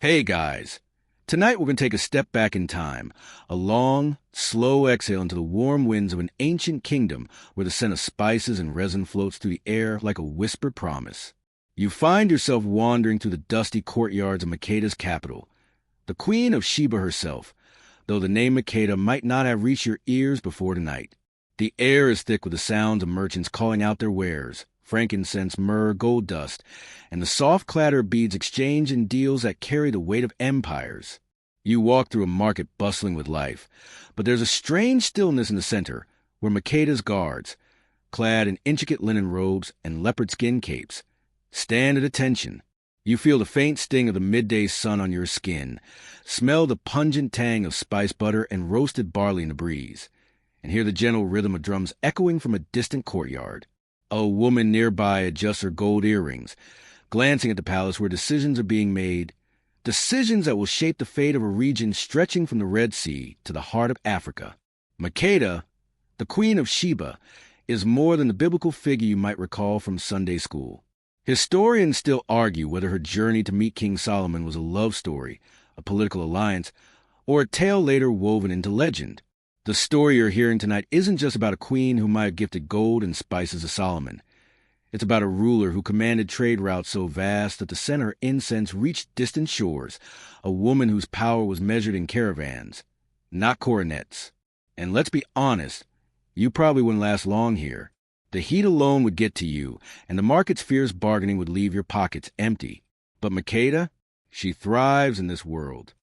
Hey guys, tonight we're going to take a step back in time, a long, slow exhale into the warm winds of an ancient kingdom where the scent of spices and resin floats through the air like a whispered promise. You find yourself wandering through the dusty courtyards of Makeda's capital, the queen of Sheba herself, though the name Makeda might not have reached your ears before tonight. The air is thick with the sounds of merchants calling out their wares, frankincense, myrrh, gold dust, and the soft clatter of beads exchanged in deals that carry the weight of empires. You walk through a market bustling with life, but there's a strange stillness in the center, where Makeda's guards, clad in intricate linen robes and leopard skin capes, stand at attention. You feel the faint sting of the midday sun on your skin, smell the pungent tang of spiced butter and roasted barley in the breeze, and hear the gentle rhythm of drums echoing from a distant courtyard. A woman nearby adjusts her gold earrings, glancing at the palace where decisions are being made, decisions that will shape the fate of a region stretching from the Red Sea to the heart of Africa. Makeda, the queen of Sheba, is more than the biblical figure you might recall from Sunday school. Historians still argue whether her journey to meet King Solomon was a love story, a political alliance, or a tale later woven into legend. The story you're hearing tonight isn't just about a queen who might have gifted gold and spices to Solomon. It's about a ruler who commanded trade routes so vast that the scent of her incense reached distant shores, a woman whose power was measured in caravans, not coronets. And let's be honest, you probably wouldn't last long here. The heat alone would get to you, and the market's fierce bargaining would leave your pockets empty. But Makeda, she thrives in this world.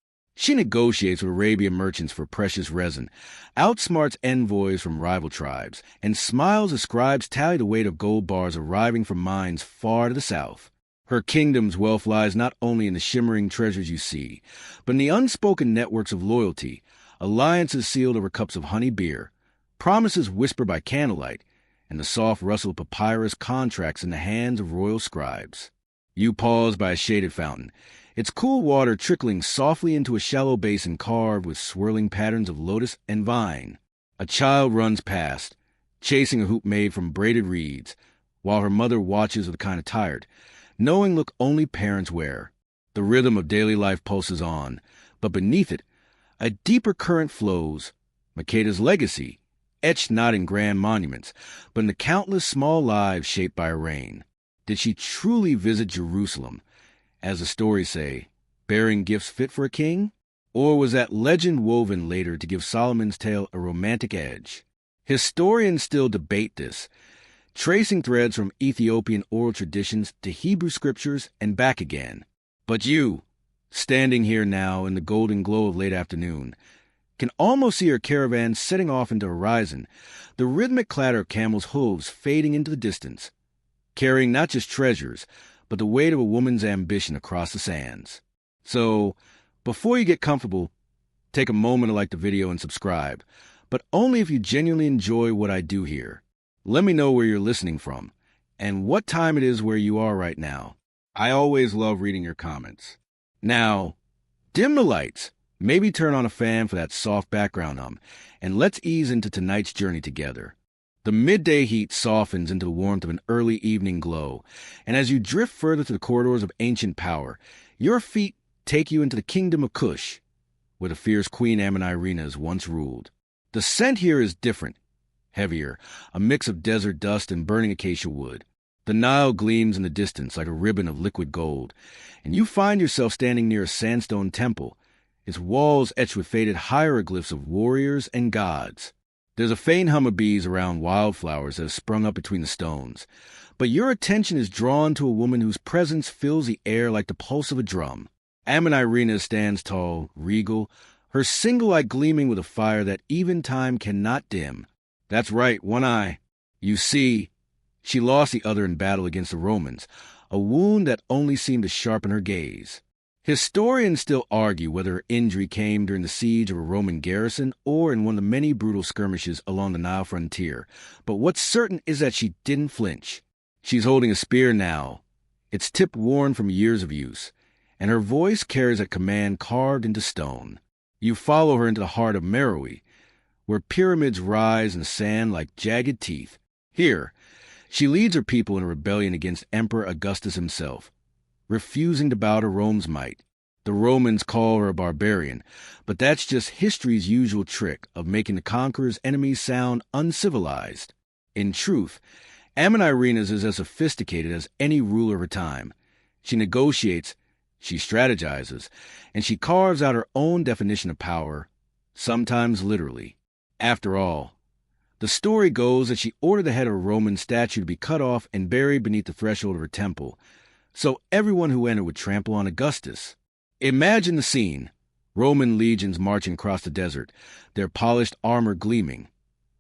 She negotiates with Arabian merchants for precious resin, outsmarts envoys from rival tribes, and smiles as scribes tally the weight of gold bars arriving from mines far to the south. Her kingdom's wealth lies not only in the shimmering treasures you see, but in the unspoken networks of loyalty, alliances sealed over cups of honey beer, promises whispered by candlelight, and the soft rustle of papyrus contracts in the hands of royal scribes. You pause by a shaded fountain, its cool water trickling softly into a shallow basin carved with swirling patterns of lotus and vine. A child runs past, chasing a hoop made from braided reeds, while her mother watches with a kind of tired, knowing look only parents wear. The rhythm of daily life pulses on, but beneath it, a deeper current flows, Makeda's legacy, etched not in grand monuments, but in the countless small lives shaped by her reign. Did she truly visit Jerusalem, as the stories say, bearing gifts fit for a king? Or was that legend woven later to give Solomon's tale a romantic edge? Historians still debate this, tracing threads from Ethiopian oral traditions to Hebrew scriptures and back again. But you, standing here now in the golden glow of late afternoon, can almost see her caravan setting off into the horizon, the rhythmic clatter of camels' hooves fading into the distance, carrying not just treasures, but the weight of a woman's ambition across the sands. So, before you get comfortable, take a moment to like the video and subscribe, but only if you genuinely enjoy what I do here. Let me know where you're listening from, and what time it is where you are right now. I always love reading your comments. Now, dim the lights. Maybe turn on a fan for that soft background hum, and let's ease into tonight's journey together. The midday heat softens into the warmth of an early evening glow, and as you drift further through the corridors of ancient power, your feet take you into the kingdom of Kush, where the fierce Queen Amanirenas once ruled. The scent here is different, heavier, a mix of desert dust and burning acacia wood. The Nile gleams in the distance like a ribbon of liquid gold, and you find yourself standing near a sandstone temple, its walls etched with faded hieroglyphs of warriors and gods. There's a faint hum of bees around wildflowers that have sprung up between the stones, but your attention is drawn to a woman whose presence fills the air like the pulse of a drum. Amanirenas stands tall, regal, her single eye gleaming with a fire that even time cannot dim. That's right, one eye. You see, she lost the other in battle against the Romans, a wound that only seemed to sharpen her gaze. Historians still argue whether her injury came during the siege of a Roman garrison or in one of the many brutal skirmishes along the Nile frontier, but what's certain is that she didn't flinch. She's holding a spear now, its tip worn from years of use, and her voice carries a command carved into stone. You follow her into the heart of Meroe, where pyramids rise in the sand like jagged teeth. Here, she leads her people in a rebellion against Emperor Augustus himself, refusing to bow to Rome's might. The Romans call her a barbarian, but that's just history's usual trick of making the conqueror's enemies sound uncivilized. In truth, Amanirenas is as sophisticated as any ruler of her time. She negotiates, she strategizes, and she carves out her own definition of power, sometimes literally. After all, the story goes that she ordered the head of a Roman statue to be cut off and buried beneath the threshold of her temple, so everyone who entered would trample on Augustus. Imagine the scene. Roman legions marching across the desert, their polished armor gleaming,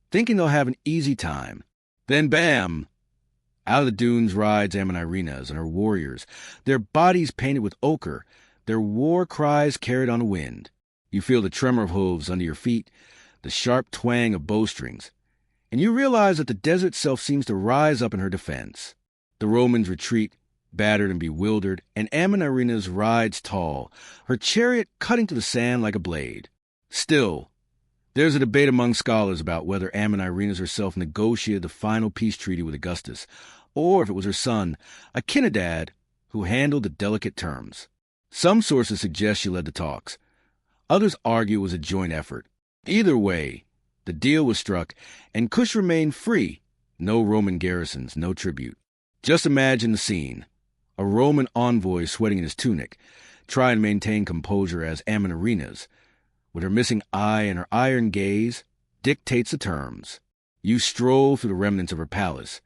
thinking they'll have an easy time. Then bam! Out of the dunes rides Amanirenas and her warriors, their bodies painted with ochre, their war cries carried on the wind. You feel the tremor of hooves under your feet, the sharp twang of bowstrings, and you realize that the desert itself seems to rise up in her defense. The Romans retreat, battered and bewildered, and Amanirenas rides tall, her chariot cutting through the sand like a blade. Still, there's a debate among scholars about whether Amanirenas herself negotiated the final peace treaty with Augustus, or if it was her son, Akinadad, who handled the delicate terms. Some sources suggest she led the talks. Others argue it was a joint effort. Either way, the deal was struck, and Kush remained free. No Roman garrisons, no tribute. Just imagine the scene. A Roman envoy sweating in his tunic, trying to maintain composure as Amanirenas, with her missing eye and her iron gaze, dictates the terms. You stroll through the remnants of her palace,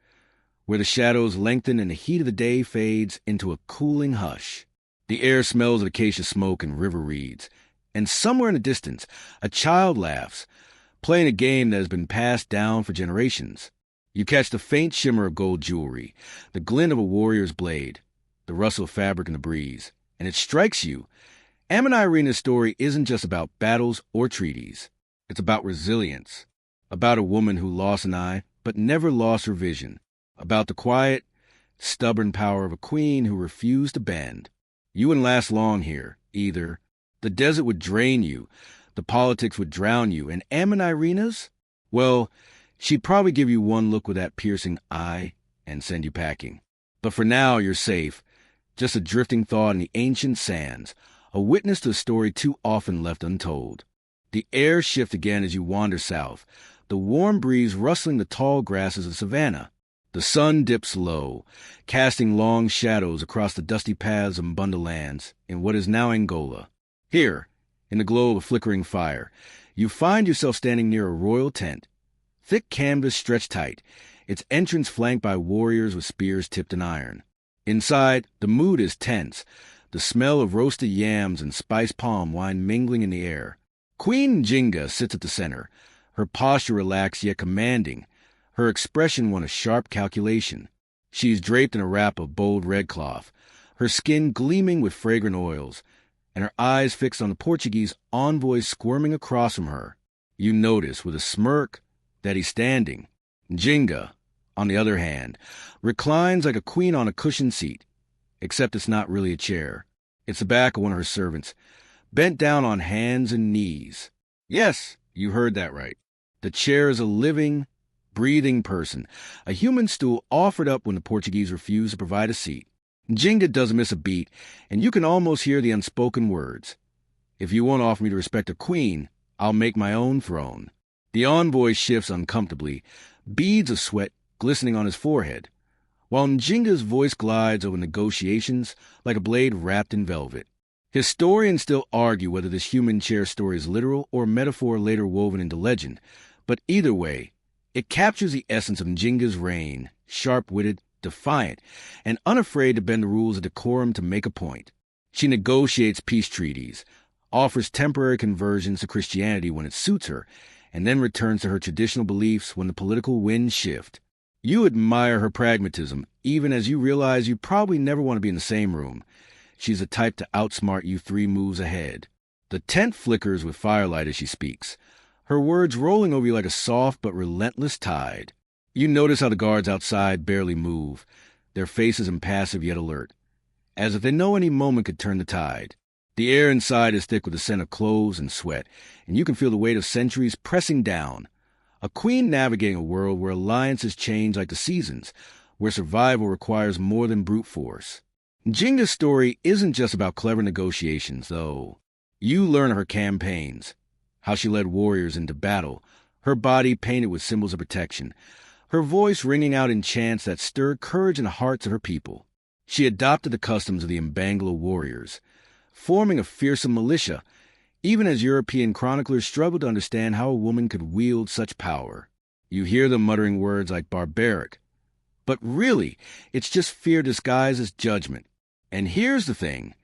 where the shadows lengthen and the heat of the day fades into a cooling hush. The air smells of acacia smoke and river reeds, and somewhere in the distance, a child laughs, playing a game that has been passed down for generations. You catch the faint shimmer of gold jewelry, the glint of a warrior's blade, the rustle of fabric in the breeze, and it strikes you. Amanirenas' story isn't just about battles or treaties. It's about resilience, about a woman who lost an eye but never lost her vision, about the quiet, stubborn power of a queen who refused to bend. You wouldn't last long here, either. The desert would drain you, the politics would drown you, and Amanirenas? Well, she'd probably give you one look with that piercing eye and send you packing. But for now, you're safe, just a drifting thought in the ancient sands, a witness to a story too often left untold. The air shifts again as you wander south, the warm breeze rustling the tall grasses of savannah. The sun dips low, casting long shadows across the dusty paths of Mbunda lands in what is now Angola. Here, in the glow of a flickering fire, you find yourself standing near a royal tent. Thick canvas stretched tight, its entrance flanked by warriors with spears tipped in iron. Inside, the mood is tense, the smell of roasted yams and spiced palm wine mingling in the air. Queen Njinga sits at the center, her posture relaxed yet commanding, her expression one of sharp calculation. She is draped in a wrap of bold red cloth, her skin gleaming with fragrant oils, and her eyes fixed on the Portuguese envoy squirming across from her. You notice, with a smirk, that he's standing. Njinga, on the other hand, reclines like a queen on a cushioned seat, except it's not really a chair. It's the back of one of her servants, bent down on hands and knees. Yes, you heard that right. The chair is a living, breathing person, a human stool offered up when the Portuguese refuse to provide a seat. Njinga doesn't miss a beat, and you can almost hear the unspoken words. If you won't offer me to respect a queen, I'll make my own throne. The envoy shifts uncomfortably, beads of sweat glistening on his forehead, while Njinga's voice glides over negotiations like a blade wrapped in velvet. Historians still argue whether this human chair story is literal or metaphor later woven into legend, but either way, it captures the essence of Njinga's reign, sharp-witted, defiant, and unafraid to bend the rules of decorum to make a point. She negotiates peace treaties, offers temporary conversions to Christianity when it suits her, and then returns to her traditional beliefs when the political winds shift. You admire her pragmatism, even as you realize you probably never want to be in the same room. She's the type to outsmart you 3 moves ahead. The tent flickers with firelight as she speaks, her words rolling over you like a soft but relentless tide. You notice how the guards outside barely move, their faces impassive yet alert, as if they know any moment could turn the tide. The air inside is thick with the scent of cloves and sweat, and you can feel the weight of centuries pressing down. A queen navigating a world where alliances change like the seasons, where survival requires more than brute force. Njinga's story isn't just about clever negotiations, though. You learn her campaigns, how she led warriors into battle, her body painted with symbols of protection, her voice ringing out in chants that stirred courage in the hearts of her people. She adopted the customs of the Mbangala warriors, forming a fearsome militia, even as European chroniclers struggled to understand how a woman could wield such power. You hear them muttering words like barbaric, but really, it's just fear disguised as judgment. And here's the thing.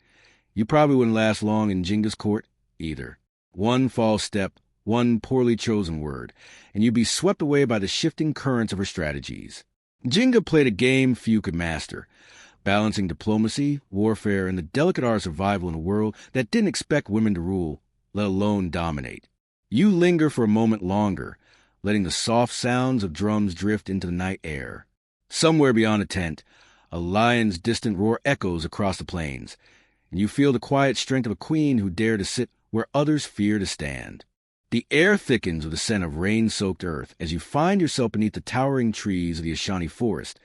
You probably wouldn't last long in Njinga's court either. One false step, one poorly chosen word, and you'd be swept away by the shifting currents of her strategies. Njinga played a game few could master, balancing diplomacy, warfare, and the delicate art of survival in a world that didn't expect women to rule, let alone dominate. You linger for a moment longer, letting the soft sounds of drums drift into the night air. Somewhere beyond a tent, a lion's distant roar echoes across the plains, and you feel the quiet strength of a queen who dare to sit where others fear to stand. The air thickens with the scent of rain-soaked earth as you find yourself beneath the towering trees of the Ashanti forest,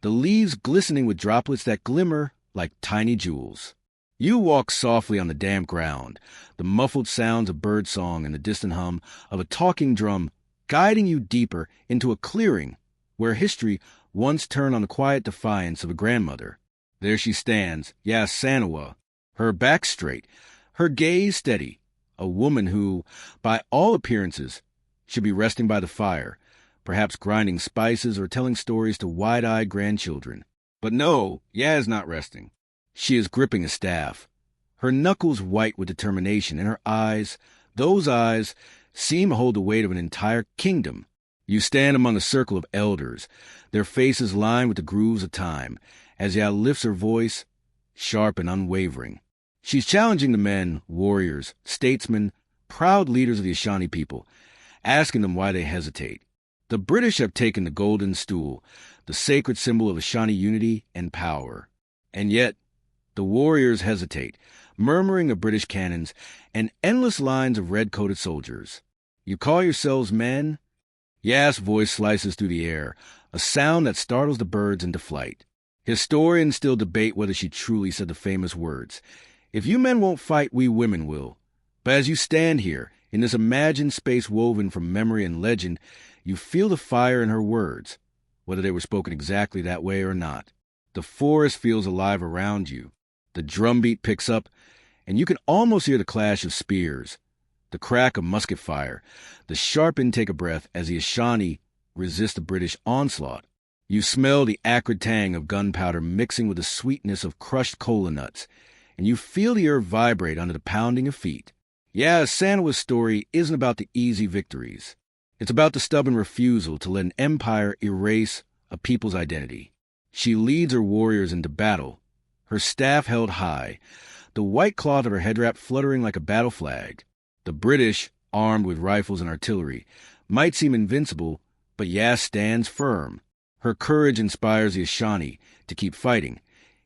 the leaves glistening with droplets that glimmer like tiny jewels. You walk softly on the damp ground, the muffled sounds of birdsong and the distant hum of a talking drum guiding you deeper into a clearing where history once turned on the quiet defiance of a grandmother. There she stands, Asantewaa, her back straight, her gaze steady, a woman who, by all appearances, should be resting by the fire, perhaps grinding spices or telling stories to wide-eyed grandchildren. But no, is not resting. She is gripping a staff, her knuckles white with determination, and her eyes, those eyes, seem to hold the weight of an entire kingdom. You stand among a circle of elders, their faces lined with the grooves of time, as lifts her voice, sharp and unwavering. She's challenging the men, warriors, statesmen, proud leaders of the Ashanti people, asking them why they hesitate. The British have taken the golden stool, the sacred symbol of Ashanti unity and power. And yet, the warriors hesitate, murmuring of British cannons and endless lines of red-coated soldiers. You call yourselves men? Yas's voice slices through the air, a sound that startles the birds into flight. Historians still debate whether she truly said the famous words, "If you men won't fight, we women will." But as you stand here, in this imagined space woven from memory and legend, you feel the fire in her words, whether they were spoken exactly that way or not. The forest feels alive around you. The drumbeat picks up, and you can almost hear the clash of spears, the crack of musket fire, the sharp intake of breath as the Ashanti resist the British onslaught. You smell the acrid tang of gunpowder mixing with the sweetness of crushed cola nuts, and you feel the earth vibrate under the pounding of feet. Asantewa's story isn't about the easy victories. It's about the stubborn refusal to let an empire erase a people's identity. She leads her warriors into battle, her staff held high, the white cloth of her head wrap fluttering like a battle flag. The British, armed with rifles and artillery, might seem invincible, but Yas stands firm. Her courage inspires the Ashanti to keep fighting,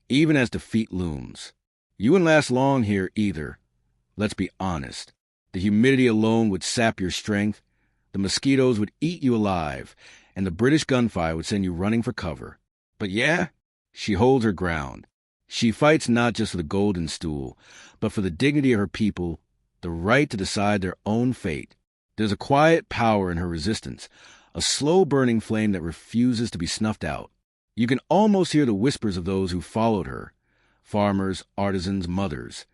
even as defeat looms. You wouldn't last long here either. Let's be honest. The humidity alone would sap your strength, the mosquitoes would eat you alive, and the British gunfire would send you running for cover. But she holds her ground. She fights not just for the golden stool, but for the dignity of her people, the right to decide their own fate. There's a quiet power in her resistance, a slow-burning flame that refuses to be snuffed out. You can almost hear the whispers of those who followed her, farmers, artisans, mothers,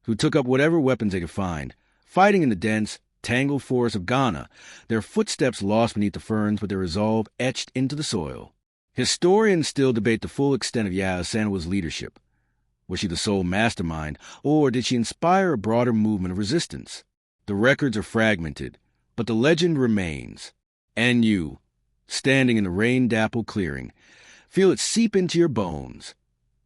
who took up whatever weapons they could find, fighting in the dense, tangled forests of Ghana, their footsteps lost beneath the ferns but their resolve etched into the soil. Historians still debate the full extent of Asantewa's leadership. Was she the sole mastermind, or did she inspire a broader movement of resistance? The records are fragmented, but the legend remains. And you, standing in the rain-dappled clearing, feel it seep into your bones.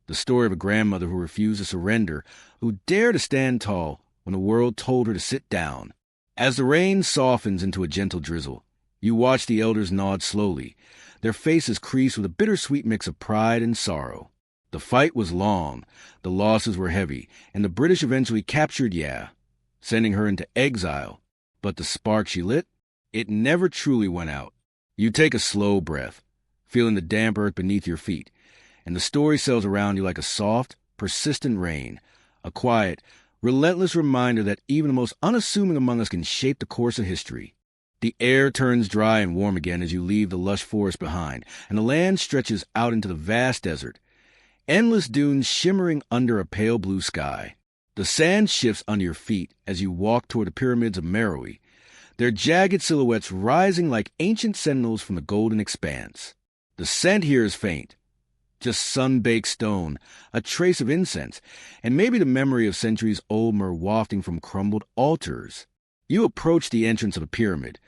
The story of a grandmother who refused to surrender, who dared to stand tall when the world told her to sit down. As the rain softens into a gentle drizzle, you watch the elders nod slowly, their faces creased with a bittersweet mix of pride and sorrow. The fight was long, the losses were heavy, and the British eventually captured sending her into exile. But the spark she lit, it never truly went out. You take a slow breath, feeling the damp earth beneath your feet, and the story sails around you like a soft, persistent rain, a quiet, relentless reminder that even the most unassuming among us can shape the course of history. The air turns dry and warm again as you leave the lush forest behind, and the land stretches out into the vast desert, endless dunes shimmering under a pale blue sky. The sand shifts under your feet as you walk toward the pyramids of Meroe, their jagged silhouettes rising like ancient sentinels from the golden expanse. The scent here is faint, just sun-baked stone, a trace of incense, and maybe the memory of centuries-old myrrh wafting from crumbled altars. You approach the entrance of the pyramid,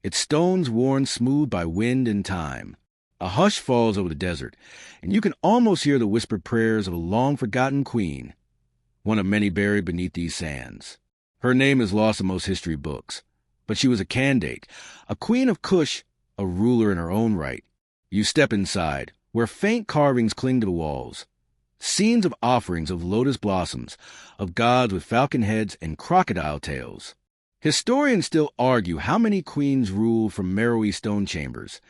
its stones worn smooth by wind and time. A hush falls over the desert, and you can almost hear the whispered prayers of a long-forgotten queen, one of many buried beneath these sands. Her name is lost in most history books, but she was a candidate, a queen of Kush, a ruler in her own right. You step inside, where faint carvings cling to the walls, scenes of offerings of lotus blossoms, of gods with falcon heads and crocodile tails. Historians still argue how many queens ruled from Meroe stone chambers.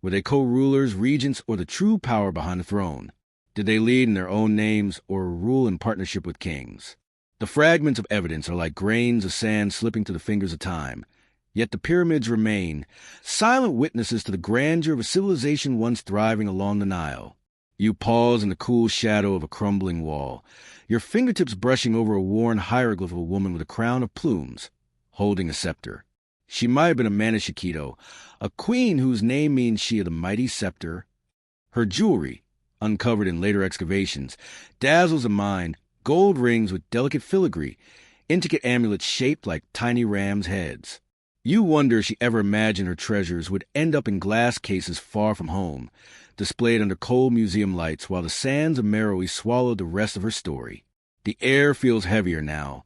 Were they co-rulers, regents, or the true power behind the throne? Did they lead in their own names or rule in partnership with kings? The fragments of evidence are like grains of sand slipping to the fingers of time. Yet the pyramids remain, silent witnesses to the grandeur of a civilization once thriving along the Nile. You pause in the cool shadow of a crumbling wall, your fingertips brushing over a worn hieroglyph of a woman with a crown of plumes, holding a scepter. She might have been a Makeda, a queen whose name means she of the mighty scepter. Her jewelry, uncovered in later excavations, dazzles the mind, gold rings with delicate filigree, intricate amulets shaped like tiny rams' heads. You wonder if she ever imagined her treasures would end up in glass cases far from home, displayed under cold museum lights while the sands of Meroe swallowed the rest of her story. The air feels heavier now,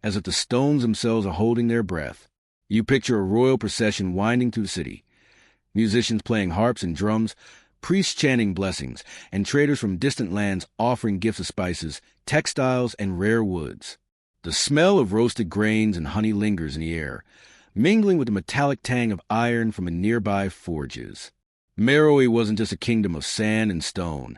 as if the stones themselves are holding their breath. You picture a royal procession winding through the city, musicians playing harps and drums, priests chanting blessings, and traders from distant lands offering gifts of spices, textiles, and rare woods. The smell of roasted grains and honey lingers in the air, mingling with the metallic tang of iron from the nearby forges. Meroe wasn't just a kingdom of sand and stone.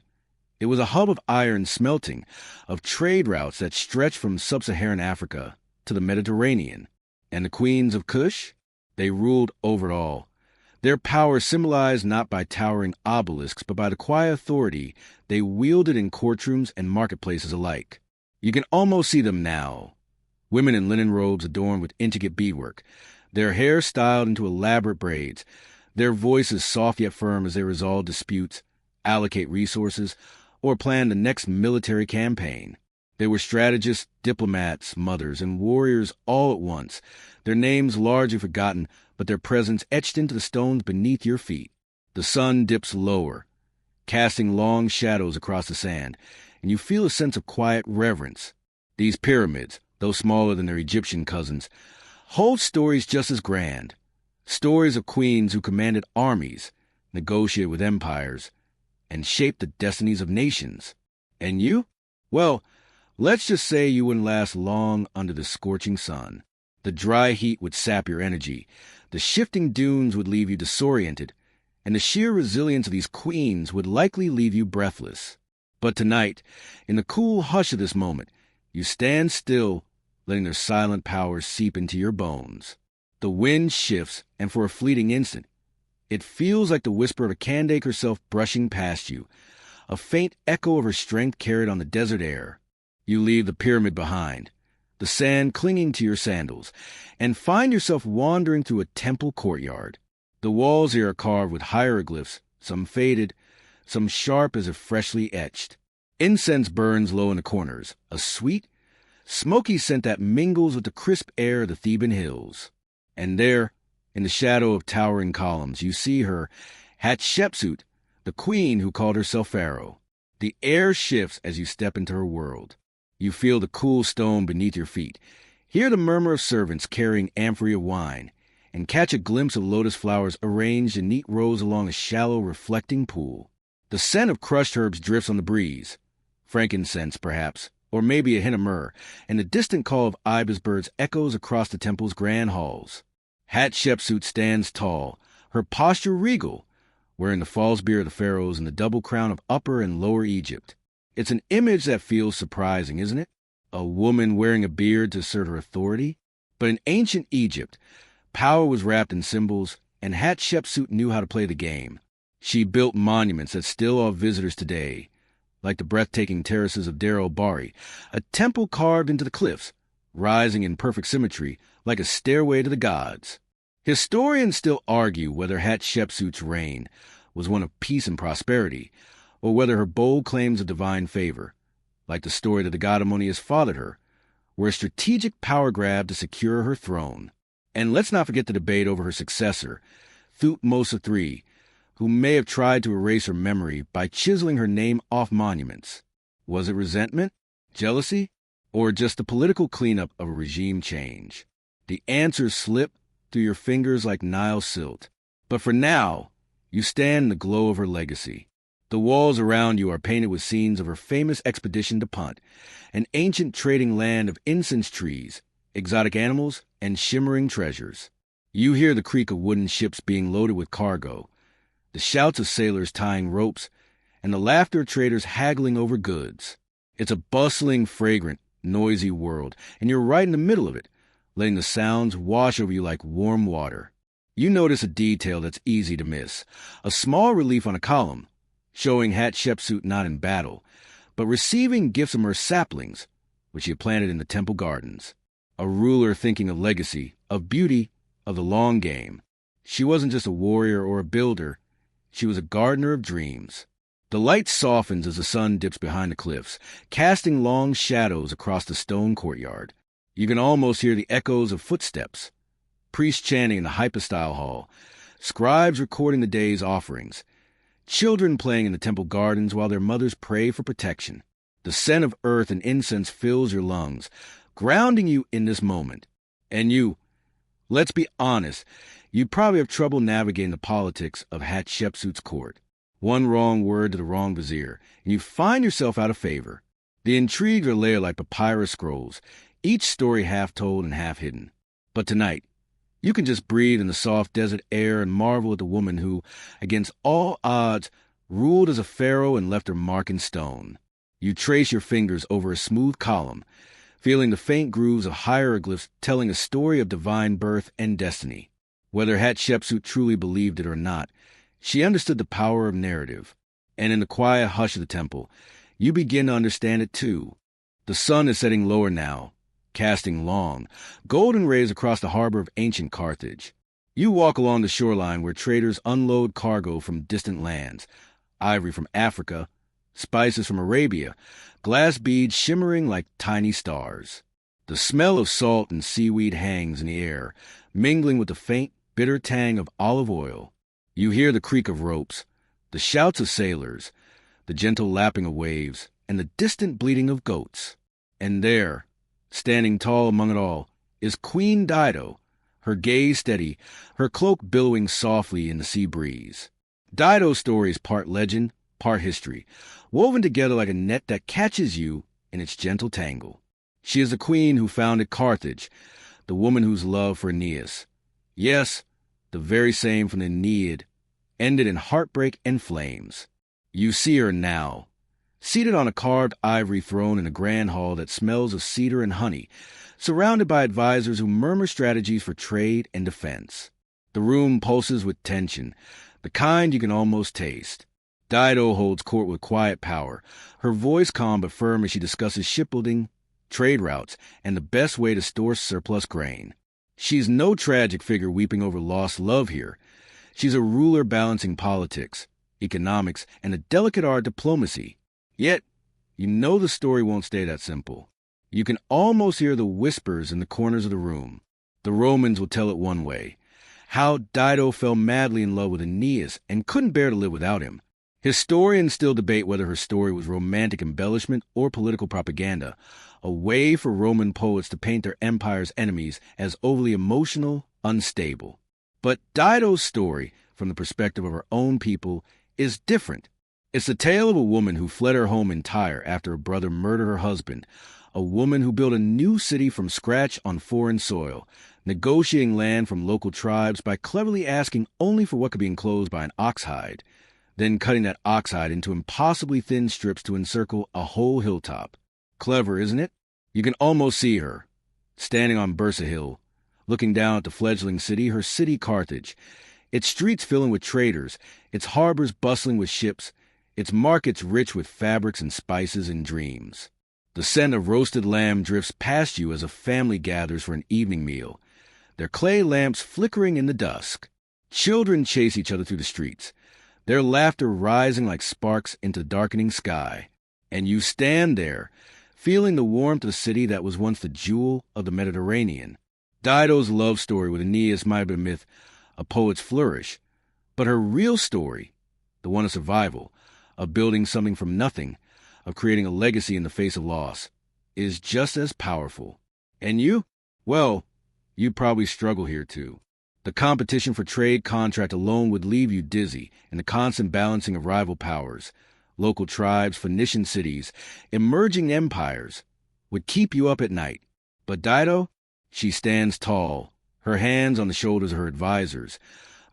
It was a hub of iron smelting, of trade routes that stretched from sub-Saharan Africa to the Mediterranean. And the queens of Kush? They ruled over it all. Their power symbolized not by towering obelisks, but by the quiet authority they wielded in courtrooms and marketplaces alike. You can almost see them now. Women in linen robes adorned with intricate beadwork, their hair styled into elaborate braids, their voices soft yet firm as they resolve disputes, allocate resources, or plan the next military campaign. They were strategists, diplomats, mothers, and warriors all at once, their names largely forgotten, but their presence etched into the stones beneath your feet. The sun dips lower, casting long shadows across the sand, and you feel a sense of quiet reverence. These pyramids, though smaller than their Egyptian cousins, hold stories just as grand. Stories of queens who commanded armies, negotiated with empires, and shaped the destinies of nations. And you? Well, let's just say you wouldn't last long under the scorching sun. The dry heat would sap your energy, the shifting dunes would leave you disoriented, and the sheer resilience of these queens would likely leave you breathless. But tonight, in the cool hush of this moment, you stand still, letting their silent power seep into your bones. The wind shifts, and for a fleeting instant, it feels like the whisper of a candidate herself brushing past you, a faint echo of her strength carried on the desert air. You leave the pyramid behind, the sand clinging to your sandals, and find yourself wandering through a temple courtyard. The walls here are carved with hieroglyphs, some faded, some sharp as if freshly etched. Incense burns low in the corners, a sweet, smoky scent that mingles with the crisp air of the Theban hills. And there, in the shadow of towering columns, you see her, Hatshepsut, the queen who called herself Pharaoh. The air shifts as you step into her world. You feel the cool stone beneath your feet, hear the murmur of servants carrying amphorae of wine, and catch a glimpse of lotus flowers arranged in neat rows along a shallow, reflecting pool. The scent of crushed herbs drifts on the breeze, frankincense, perhaps, or maybe a hint of myrrh, and the distant call of ibis birds echoes across the temple's grand halls. Hatshepsut stands tall, her posture regal, wearing the false beard of the pharaohs and the double crown of Upper and Lower Egypt. It's an image that feels surprising, isn't it? A woman wearing a beard to assert her authority. But in ancient Egypt, power was wrapped in symbols, and Hatshepsut knew how to play the game. She built monuments that still awe visitors today, like the breathtaking terraces of Deir el-Bahri, a temple carved into the cliffs, rising in perfect symmetry like a stairway to the gods. Historians still argue whether Hatshepsut's reign was one of peace and prosperity, or whether her bold claims of divine favor, like the story that the god Ammonius fathered her, were a strategic power grab to secure her throne. And let's not forget the debate over her successor, Thutmose III, who may have tried to erase her memory by chiseling her name off monuments. Was it resentment, jealousy, or just the political cleanup of a regime change? The answers slip through your fingers like Nile silt. But for now, you stand in the glow of her legacy. The walls around you are painted with scenes of her famous expedition to Punt, an ancient trading land of incense trees, exotic animals, and shimmering treasures. You hear the creak of wooden ships being loaded with cargo, the shouts of sailors tying ropes, and the laughter of traders haggling over goods. It's a bustling, fragrant, noisy world, and you're right in the middle of it, letting the sounds wash over you like warm water. You notice a detail that's easy to miss, a small relief on a column, showing Hatshepsut not in battle, but receiving gifts from her saplings, which she had planted in the temple gardens. A ruler thinking of legacy, of beauty, of the long game. She wasn't just a warrior or a builder, she was a gardener of dreams. The light softens as the sun dips behind the cliffs, casting long shadows across the stone courtyard. You can almost hear the echoes of footsteps, priests chanting in the hypostyle hall, scribes recording the day's offerings, children playing in the temple gardens while their mothers pray for protection. The scent of earth and incense fills your lungs, grounding you in this moment. And you, let's be honest, you probably have trouble navigating the politics of Hatshepsut's court. One wrong word to the wrong vizier, and you find yourself out of favor. The intrigues are layered like papyrus scrolls, each story half told and half hidden. But tonight, you can just breathe in the soft desert air and marvel at the woman who, against all odds, ruled as a pharaoh and left her mark in stone. You trace your fingers over a smooth column, feeling the faint grooves of hieroglyphs telling a story of divine birth and destiny. Whether Hatshepsut truly believed it or not, she understood the power of narrative, and in the quiet hush of the temple, you begin to understand it too. The sun is setting lower now, casting long, golden rays across the harbor of ancient Carthage. You walk along the shoreline where traders unload cargo from distant lands, ivory from Africa, spices from Arabia, glass beads shimmering like tiny stars. The smell of salt and seaweed hangs in the air, mingling with the faint, bitter tang of olive oil. You hear the creak of ropes, the shouts of sailors, the gentle lapping of waves, and the distant bleating of goats. And there, standing tall among it all, is Queen Dido, her gaze steady, her cloak billowing softly in the sea breeze. Dido's story is part legend, part history, woven together like a net that catches you in its gentle tangle. She is the queen who founded Carthage, the woman whose love for Aeneas, yes, the very same from the Aeneid, ended in heartbreak and flames. You see her now, seated on a carved ivory throne in a grand hall that smells of cedar and honey, surrounded by advisors who murmur strategies for trade and defense. The room pulses with tension, the kind you can almost taste. Dido holds court with quiet power, her voice calm but firm as she discusses shipbuilding, trade routes, and the best way to store surplus grain. She's no tragic figure weeping over lost love here. She's a ruler balancing politics, economics, and the delicate art of diplomacy. Yet, you know the story won't stay that simple. You can almost hear the whispers in the corners of the room. The Romans will tell it one way, how Dido fell madly in love with Aeneas and couldn't bear to live without him. Historians still debate whether her story was romantic embellishment or political propaganda, a way for Roman poets to paint their empire's enemies as overly emotional, unstable. But Dido's story, from the perspective of her own people, is different. It's the tale of a woman who fled her home in Tyre after a brother murdered her husband, a woman who built a new city from scratch on foreign soil, negotiating land from local tribes by cleverly asking only for what could be enclosed by an ox hide, then cutting that oxhide into impossibly thin strips to encircle a whole hilltop. Clever, isn't it? You can almost see her, standing on Bursa Hill, looking down at the fledgling city, her city Carthage, its streets filling with traders, its harbors bustling with ships, its markets rich with fabrics and spices and dreams. The scent of roasted lamb drifts past you as a family gathers for an evening meal, their clay lamps flickering in the dusk. Children chase each other through the streets, their laughter rising like sparks into the darkening sky. And you stand there, feeling the warmth of the city that was once the jewel of the Mediterranean. Dido's love story with Aeneas might have been myth, a poet's flourish, but her real story, the one of survival, of building something from nothing, of creating a legacy in the face of loss, is just as powerful. And you? Well, you'd probably struggle here too. The competition for trade contract alone would leave you dizzy, and the constant balancing of rival powers, local tribes, Phoenician cities, emerging empires, would keep you up at night. But Dido, she stands tall, her hands on the shoulders of her advisors,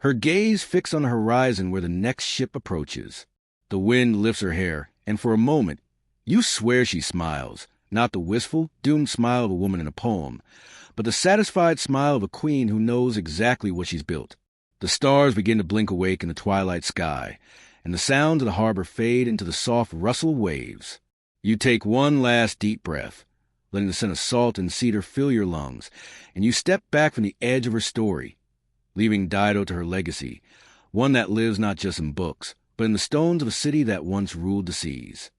her gaze fixed on the horizon where the next ship approaches. The wind lifts her hair, and for a moment, you swear she smiles, not the wistful, doomed smile of a woman in a poem, but the satisfied smile of a queen who knows exactly what she's built. The stars begin to blink awake in the twilight sky, and the sounds of the harbor fade into the soft rustle of waves. You take one last deep breath, letting the scent of salt and cedar fill your lungs, and you step back from the edge of her story, leaving Dido to her legacy, one that lives not just in books, but in the stones of a city that once ruled the seas.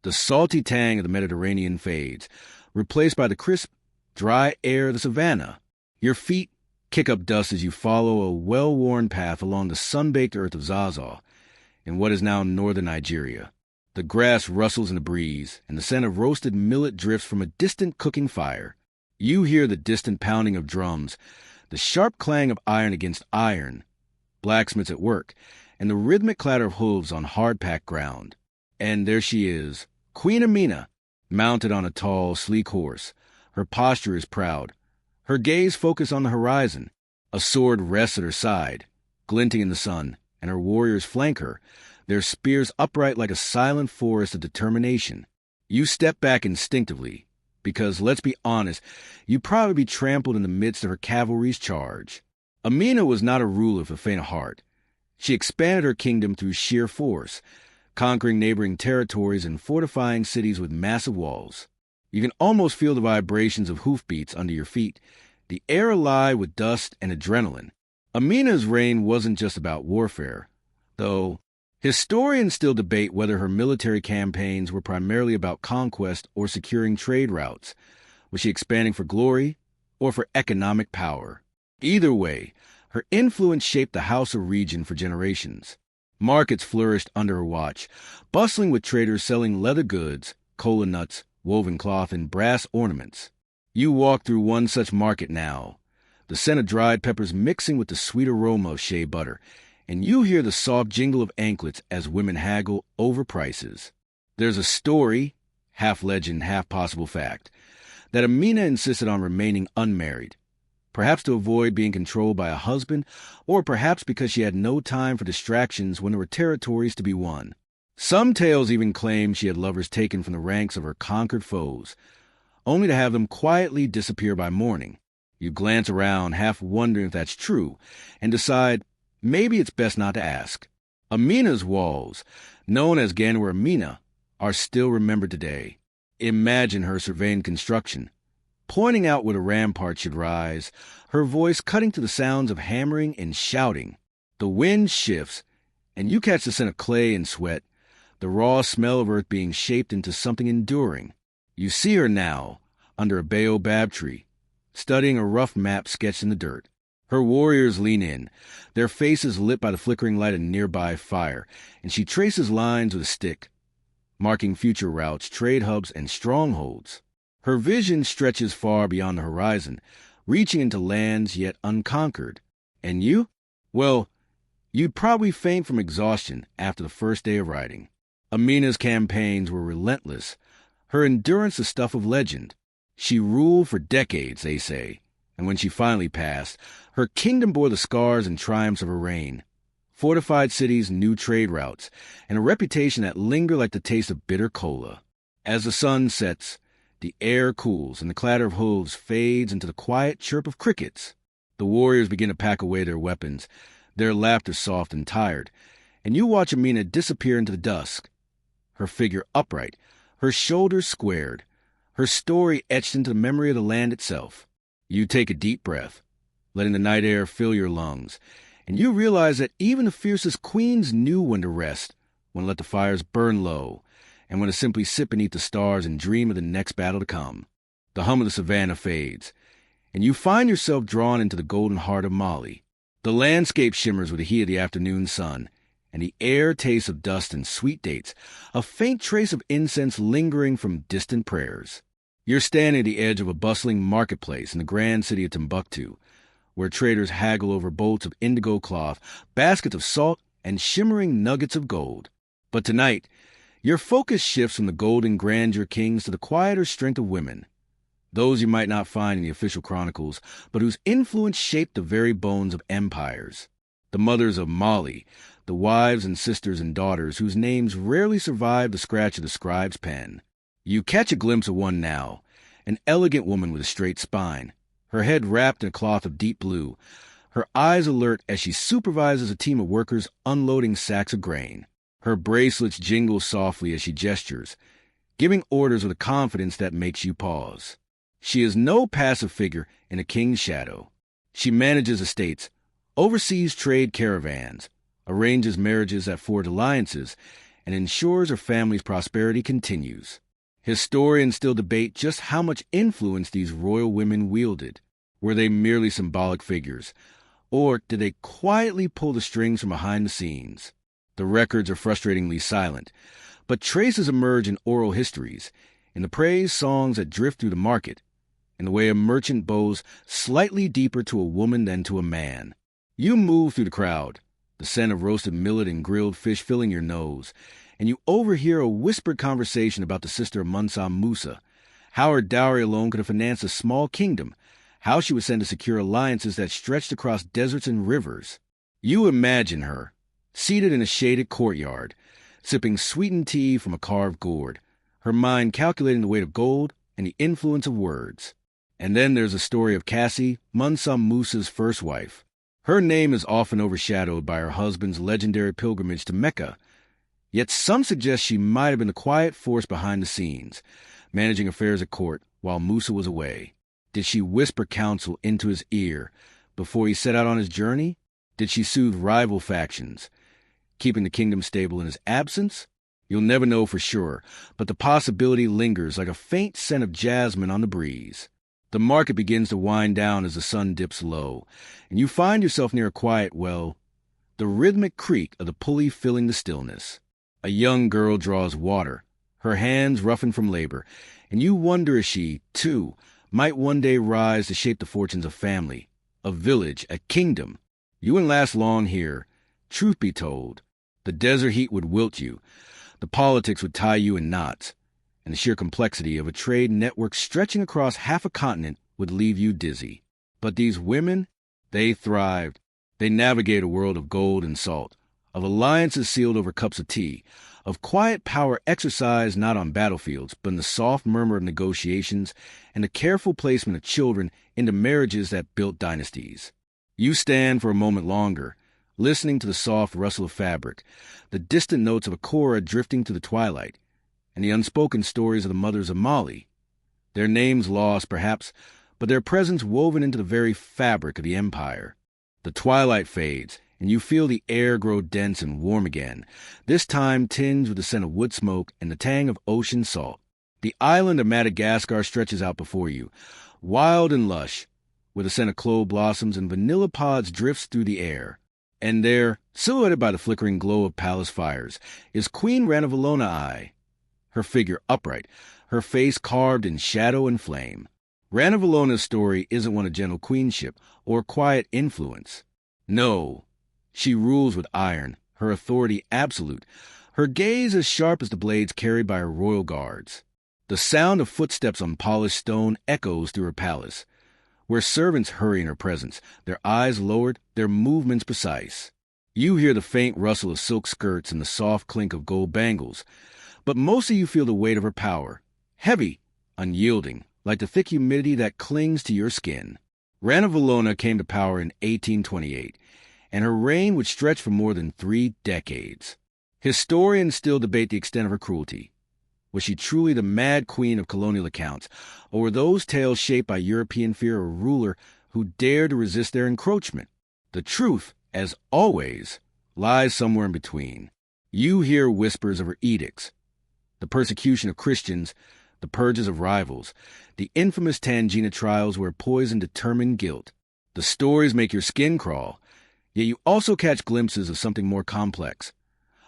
The salty tang of the Mediterranean fades, replaced by the crisp, dry air of the savannah. Your feet kick up dust as you follow a well-worn path along the sun-baked earth of Zaza, in what is now northern Nigeria. The grass rustles in the breeze, and the scent of roasted millet drifts from a distant cooking fire. You hear the distant pounding of drums, the sharp clang of iron against iron, blacksmiths at work, and the rhythmic clatter of hooves on hard-packed ground. And there she is, Queen Amina, mounted on a tall, sleek horse. Her posture is proud, her gaze focused on the horizon. A sword rests at her side, glinting in the sun, and her warriors flank her, their spears upright like a silent forest of determination. You step back instinctively, because, let's be honest, you'd probably be trampled in the midst of her cavalry's charge. Amina was not a ruler for faint of heart. She expanded her kingdom through sheer force, conquering neighboring territories and fortifying cities with massive walls. You can almost feel the vibrations of hoofbeats under your feet, the air alive with dust and adrenaline. Amina's reign wasn't just about warfare, though historians still debate whether her military campaigns were primarily about conquest or securing trade routes. Was she expanding for glory or for economic power? Either way, her influence shaped the House of Region for generations. Markets flourished under her watch, bustling with traders selling leather goods, cola nuts, woven cloth, and brass ornaments. You walk through one such market now, the scent of dried peppers mixing with the sweet aroma of shea butter, and you hear the soft jingle of anklets as women haggle over prices. There's a story, half legend, half possible fact, that Amina insisted on remaining unmarried, perhaps to avoid being controlled by a husband, or perhaps because she had no time for distractions when there were territories to be won. Some tales even claim she had lovers taken from the ranks of her conquered foes, only to have them quietly disappear by morning. You glance around, half wondering if that's true, and decide maybe it's best not to ask. Amina's walls, known as Ganwar Amina, are still remembered today. Imagine her surveying construction, pointing out where the rampart should rise, her voice cutting to the sounds of hammering and shouting. The wind shifts, and you catch the scent of clay and sweat, the raw smell of earth being shaped into something enduring. You see her now, under a baobab tree, studying a rough map sketched in the dirt. Her warriors lean in, their faces lit by the flickering light of nearby fire, and she traces lines with a stick, marking future routes, trade hubs, and strongholds. Her vision stretches far beyond the horizon, reaching into lands yet unconquered. And you? Well, you'd probably faint from exhaustion after the first day of riding. Amina's campaigns were relentless, her endurance the stuff of legend. She ruled for decades, they say, and when she finally passed, her kingdom bore the scars and triumphs of her reign, fortified cities, new trade routes, and a reputation that linger like the taste of bitter cola. As the sun sets, the air cools and the clatter of hooves fades into the quiet chirp of crickets. The warriors begin to pack away their weapons, their laughter soft and tired, and you watch Amina disappear into the dusk, her figure upright, her shoulders squared, her story etched into the memory of the land itself. You take a deep breath, letting the night air fill your lungs, and you realize that even the fiercest queens knew when to rest, when to let the fires burn low, and when to simply sit beneath the stars and dream of the next battle to come. The hum of the savannah fades, and you find yourself drawn into the golden heart of Mali. The landscape shimmers with the heat of the afternoon sun, and the air tastes of dust and sweet dates, a faint trace of incense lingering from distant prayers. You're standing at the edge of a bustling marketplace in the grand city of Timbuktu, where traders haggle over bolts of indigo cloth, baskets of salt, and shimmering nuggets of gold. But tonight, your focus shifts from the golden grandeur kings to the quieter strength of women, those you might not find in the official chronicles, but whose influence shaped the very bones of empires. The mothers of Mali, the wives and sisters and daughters whose names rarely survive the scratch of the scribe's pen. You catch a glimpse of one now, an elegant woman with a straight spine, her head wrapped in a cloth of deep blue, her eyes alert as she supervises a team of workers unloading sacks of grain. Her bracelets jingle softly as she gestures, giving orders with a confidence that makes you pause. She is no passive figure in a king's shadow. She manages estates, oversees trade caravans, arranges marriages that forge alliances, and ensures her family's prosperity continues. Historians still debate just how much influence these royal women wielded. Were they merely symbolic figures, or did they quietly pull the strings from behind the scenes? The records are frustratingly silent, but traces emerge in oral histories, in the praise songs that drift through the market, in the way a merchant bows slightly deeper to a woman than to a man. You move through the crowd, the scent of roasted millet and grilled fish filling your nose, and you overhear a whispered conversation about the sister of Mansa Musa, how her dowry alone could have financed a small kingdom, how she was sent to secure alliances that stretched across deserts and rivers. You imagine her, seated in a shaded courtyard, sipping sweetened tea from a carved gourd, her mind calculating the weight of gold and the influence of words. And then there's the story of Cassie, Mansa Musa's first wife. Her name is often overshadowed by her husband's legendary pilgrimage to Mecca, yet some suggest she might have been the quiet force behind the scenes, managing affairs at court while Musa was away. Did she whisper counsel into his ear before he set out on his journey? Did she soothe rival factions, keeping the kingdom stable in his absence? You'll never know for sure, but the possibility lingers like a faint scent of jasmine on the breeze. The market begins to wind down as the sun dips low, and you find yourself near a quiet well, the rhythmic creak of the pulley filling the stillness. A young girl draws water, her hands roughened from labor, and you wonder if she, too, might one day rise to shape the fortunes of family, a village, a kingdom. You wouldn't last long here. Truth be told, the desert heat would wilt you, the politics would tie you in knots, and the sheer complexity of a trade network stretching across half a continent would leave you dizzy. But these women, they thrived. They navigate a world of gold and salt, of alliances sealed over cups of tea, of quiet power exercised not on battlefields, but in the soft murmur of negotiations and the careful placement of children into marriages that built dynasties. You stand for a moment longer, listening to the soft rustle of fabric, the distant notes of a kora drifting through the twilight, and the unspoken stories of the mothers of Mali. Their names lost, perhaps, but their presence woven into the very fabric of the empire. The twilight fades, and you feel the air grow dense and warm again, this time tinged with the scent of wood smoke and the tang of ocean salt. The island of Madagascar stretches out before you, wild and lush, where the scent of clove blossoms and vanilla pods drifts through the air. And there, silhouetted by the flickering glow of palace fires, is Queen Ranavalona, her figure upright, her face carved in shadow and flame. Ranavalona's story isn't one of gentle queenship or quiet influence. No, she rules with iron, her authority absolute, her gaze as sharp as the blades carried by her royal guards. The sound of footsteps on polished stone echoes through her palace, where servants hurry in her presence, their eyes lowered, their movements precise. You hear the faint rustle of silk skirts and the soft clink of gold bangles, but most of you feel the weight of her power, heavy, unyielding, like the thick humidity that clings to your skin. Ranavalona came to power in 1828, and her reign would stretch for more than 3 decades. Historians still debate the extent of her cruelty. Was she truly the mad queen of colonial accounts, or were those tales shaped by European fear of a ruler who dared to resist their encroachment? The truth, as always, lies somewhere in between. You hear whispers of her edicts, the persecution of Christians, the purges of rivals, the infamous Njinga trials where poison determined guilt. The stories make your skin crawl, yet you also catch glimpses of something more complex.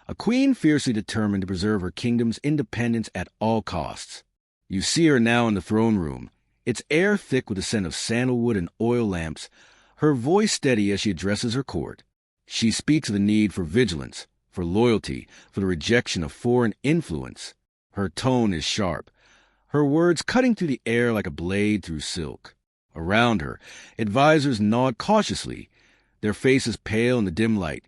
A queen fiercely determined to preserve her kingdom's independence at all costs. You see her now in the throne room, its air thick with the scent of sandalwood and oil lamps, her voice steady as she addresses her court. She speaks of the need for vigilance, for loyalty, for the rejection of foreign influence. Her tone is sharp, her words cutting through the air like a blade through silk. Around her, advisers nod cautiously, their faces pale in the dim light,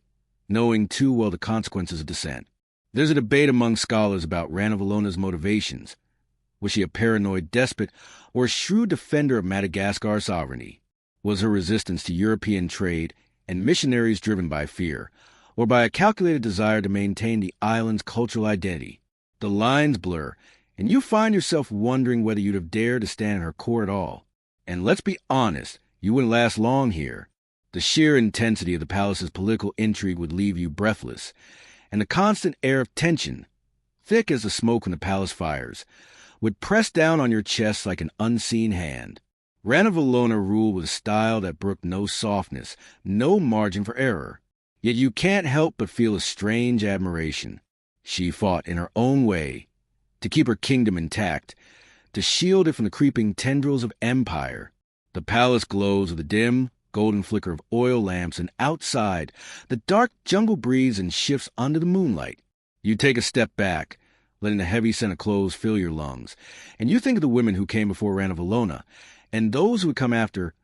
knowing too well the consequences of dissent. There's a debate among scholars about Ranavalona's motivations. Was she a paranoid despot or a shrewd defender of Madagascar's sovereignty? Was her resistance to European trade and missionaries driven by fear, or by a calculated desire to maintain the island's cultural identity? The lines blur, and you find yourself wondering whether you'd have dared to stand in her court at all. And let's be honest, you wouldn't last long here. The sheer intensity of the palace's political intrigue would leave you breathless, and the constant air of tension, thick as the smoke from the palace fires, would press down on your chest like an unseen hand. Ranavalona ruled with a style that brooked no softness, no margin for error. Yet you can't help but feel a strange admiration. She fought in her own way, to keep her kingdom intact, to shield it from the creeping tendrils of empire. The palace glows with a dim, golden flicker of oil lamps, and outside, the dark jungle breathes and shifts under the moonlight. You take a step back, letting the heavy scent of clothes fill your lungs, and you think of the women who came before Ranavalona, and those who would come after,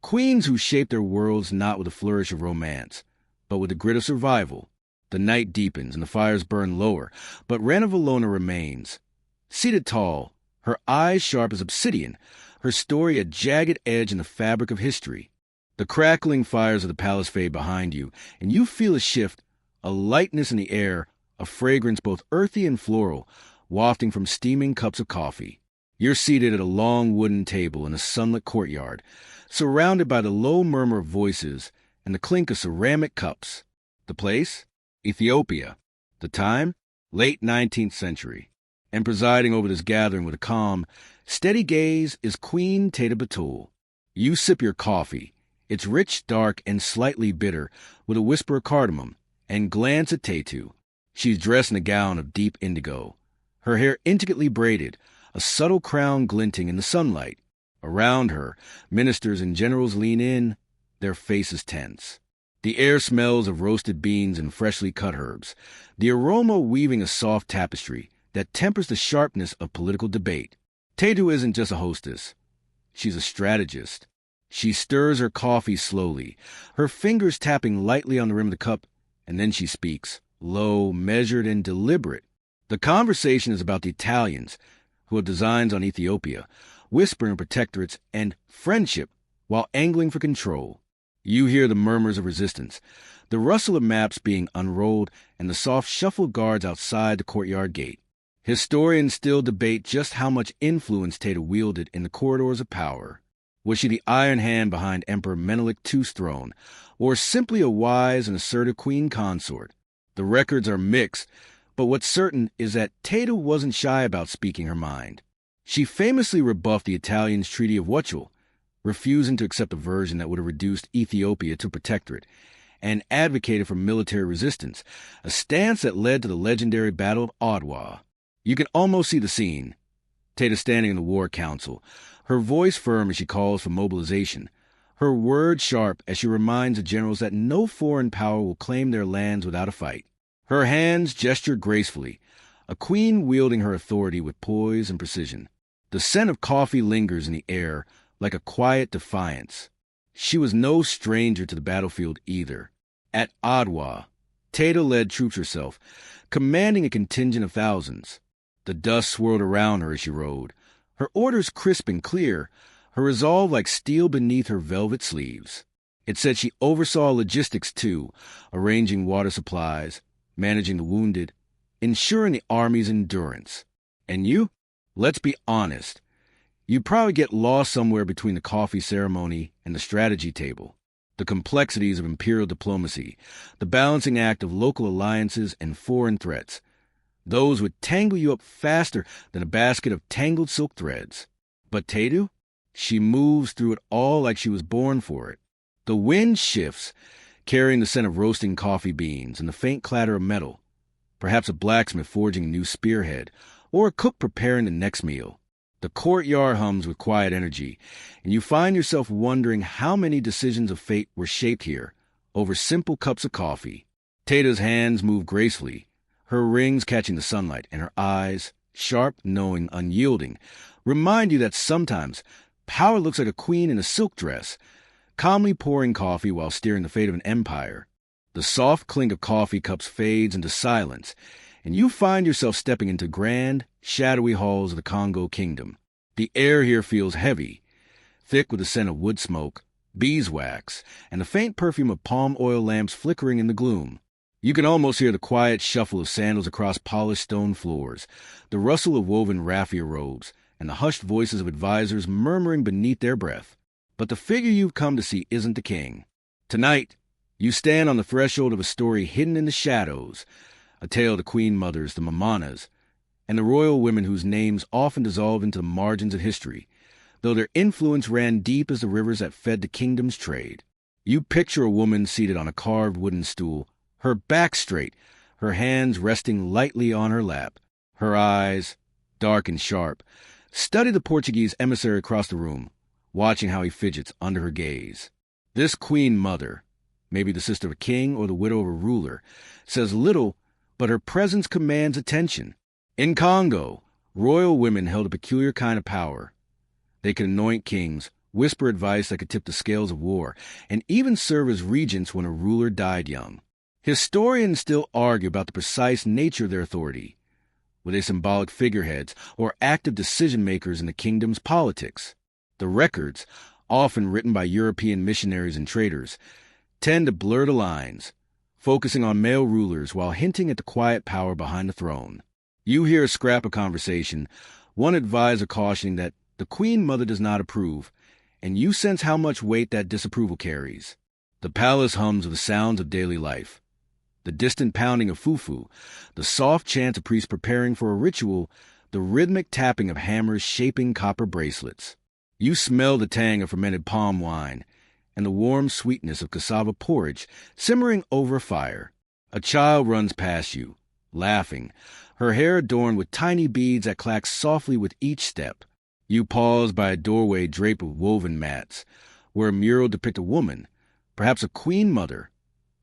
queens who shaped their worlds not with a flourish of romance, but with the grit of survival. The night deepens and the fires burn lower, but Ranavalona remains. Seated tall, her eyes sharp as obsidian, her story a jagged edge in the fabric of history. The crackling fires of the palace fade behind you, and you feel a shift, a lightness in the air, a fragrance both earthy and floral, wafting from steaming cups of coffee. You're seated at a long wooden table in a sunlit courtyard, surrounded by the low murmur of voices and the clink of ceramic cups. The place? Ethiopia. The time? Late 19th century. And presiding over this gathering with a calm, steady gaze is Queen Teta Batul. You sip your coffee. It's rich, dark, and slightly bitter, with a whisper of cardamom, and glance at Tetu. She's dressed in a gown of deep indigo, her hair intricately braided, a subtle crown glinting in the sunlight. Around her, ministers and generals lean in, their faces tense. The air smells of roasted beans and freshly cut herbs, the aroma weaving a soft tapestry that tempers the sharpness of political debate. Tetu isn't just a hostess. She's a strategist. She stirs her coffee slowly, her fingers tapping lightly on the rim of the cup, and then she speaks, low, measured, and deliberate. The conversation is about the Italians, who have designs on Ethiopia, whispering protectorates and friendship while angling for control. You hear the murmurs of resistance, the rustle of maps being unrolled, and the soft shuffle of guards outside the courtyard gate. Historians still debate just how much influence Teta wielded in the corridors of power. Was she the iron hand behind Emperor Menelik II's throne, or simply a wise and assertive queen consort? The records are mixed, but what's certain is that Teta wasn't shy about speaking her mind. She famously rebuffed the Italians' Treaty of Wuchel, refusing to accept a version that would have reduced Ethiopia to protectorate, and advocated for military resistance, a stance that led to the legendary Battle of Adwa. You can almost see the scene. Teta standing in the War Council, her voice firm as she calls for mobilization, her words sharp as she reminds the generals that no foreign power will claim their lands without a fight. Her hands gestured gracefully, a queen wielding her authority with poise and precision. The scent of coffee lingers in the air like a quiet defiance. She was no stranger to the battlefield either. At Adwa, Tata led troops herself, commanding a contingent of thousands. The dust swirled around her as she rode, her orders crisp and clear, her resolve like steel beneath her velvet sleeves. It said she oversaw logistics too, arranging water supplies, managing the wounded, ensuring the army's endurance. And you? Let's be honest. You'd probably get lost somewhere between the coffee ceremony and the strategy table. The complexities of imperial diplomacy, the balancing act of local alliances and foreign threats. Those would tangle you up faster than a basket of tangled silk threads. But Tedu? She moves through it all like she was born for it. The wind shifts, carrying the scent of roasting coffee beans and the faint clatter of metal. Perhaps a blacksmith forging a new spearhead, or a cook preparing the next meal. The courtyard hums with quiet energy, and you find yourself wondering how many decisions of fate were shaped here, over simple cups of coffee. Tata's hands move gracefully, her rings catching the sunlight, and her eyes, sharp, knowing, unyielding, remind you that sometimes power looks like a queen in a silk dress, calmly pouring coffee while steering the fate of an empire. The soft clink of coffee cups fades into silence, and you find yourself stepping into grand, shadowy halls of the Congo kingdom. The air here feels heavy, thick with the scent of wood smoke, beeswax, and the faint perfume of palm oil lamps flickering in the gloom. You can almost hear the quiet shuffle of sandals across polished stone floors, the rustle of woven raffia robes, and the hushed voices of advisors murmuring beneath their breath. But the figure you've come to see isn't the king. Tonight, you stand on the threshold of a story hidden in the shadows, a tale of the queen mothers, the mamanas, and the royal women whose names often dissolve into the margins of history, though their influence ran deep as the rivers that fed the kingdom's trade. You picture a woman seated on a carved wooden stool, her back straight, her hands resting lightly on her lap. Her eyes, dark and sharp, study the Portuguese emissary across the room, watching how he fidgets under her gaze. This queen mother, maybe the sister of a king or the widow of a ruler, says little, but her presence commands attention. In Congo, royal women held a peculiar kind of power. They could anoint kings, whisper advice that could tip the scales of war, and even serve as regents when a ruler died young. Historians still argue about the precise nature of their authority. Were they symbolic figureheads or active decision-makers in the kingdom's politics? The records, often written by European missionaries and traders, tend to blur the lines, focusing on male rulers while hinting at the quiet power behind the throne. You hear a scrap of conversation, one advisor cautioning that the queen mother does not approve, and you sense how much weight that disapproval carries. The palace hums with the sounds of daily life. The distant pounding of fufu, the soft chant of priests preparing for a ritual, the rhythmic tapping of hammers shaping copper bracelets. You smell the tang of fermented palm wine and the warm sweetness of cassava porridge simmering over a fire. A child runs past you, laughing, her hair adorned with tiny beads that clack softly with each step. You pause by a doorway draped with woven mats, where a mural depicts a woman, perhaps a queen mother,